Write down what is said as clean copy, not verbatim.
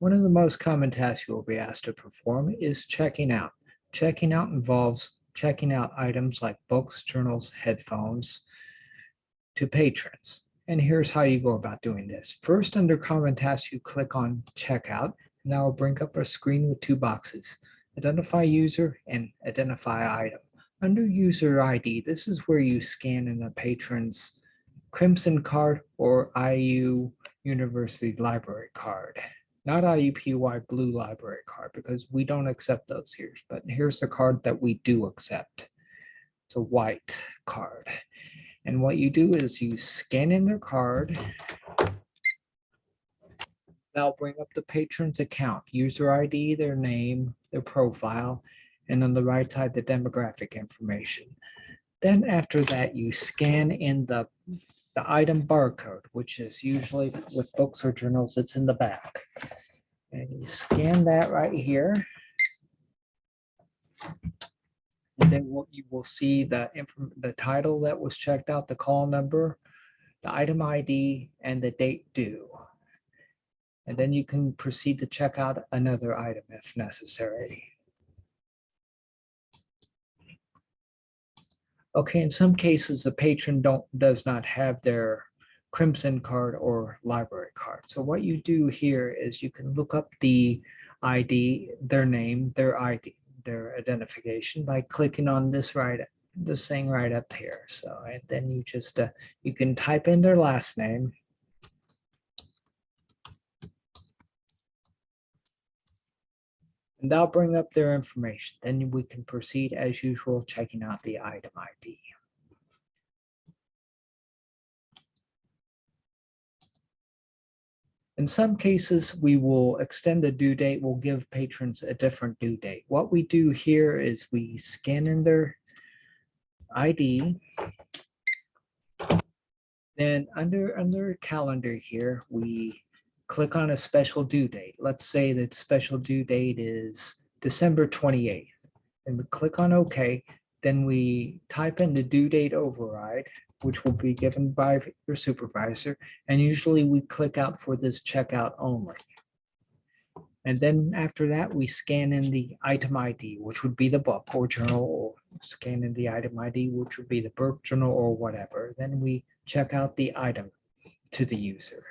One of the most common tasks you will be asked to perform is checking out. Checking out involves checking out items like books, journals, headphones to patrons. And here's how you go about doing this. First, under Common Tasks, you click on Checkout, and that will bring up a screen with two boxes, Identify User and Identify Item. Under User ID, this is where you scan in a patron's Crimson card or IU University Library card. Not IUPUI Blue Library card, because we don't accept those here. But here's the card that we do accept. It's a white card. And what you do is you scan in their card. That'll bring up the patron's account, user ID, their name, their profile, and on the right side, the demographic information. Then after that, you scan in the item barcode, which is usually with books or journals, it's in the back. And you scan that right here. And then what you will see the title that was checked out, the call number, the item ID, and the date due. And then you can proceed to check out another item if necessary. Okay, in some cases, the patron does not have their Crimson card or library card. So what you do here is you can look up the ID, their name, their ID, their identification by clicking on this thing right up here. So and then you just you can type in their last name. And that'll bring up their information. Then we can proceed as usual, checking out the item ID. In some cases, we will extend the due date. We'll give patrons a different due date. What we do here is we scan in their ID. Then under calendar here, we click on a special due date. Let's say that special due date is December 28th. And we click on OK. Then we type in the due date override, which will be given by your supervisor. And usually we click out for this checkout only. And then after that, we scan in the item ID, which would be the book or journal, or scan in the item ID, which would be the book, journal, or whatever. Then we check out the item to the user.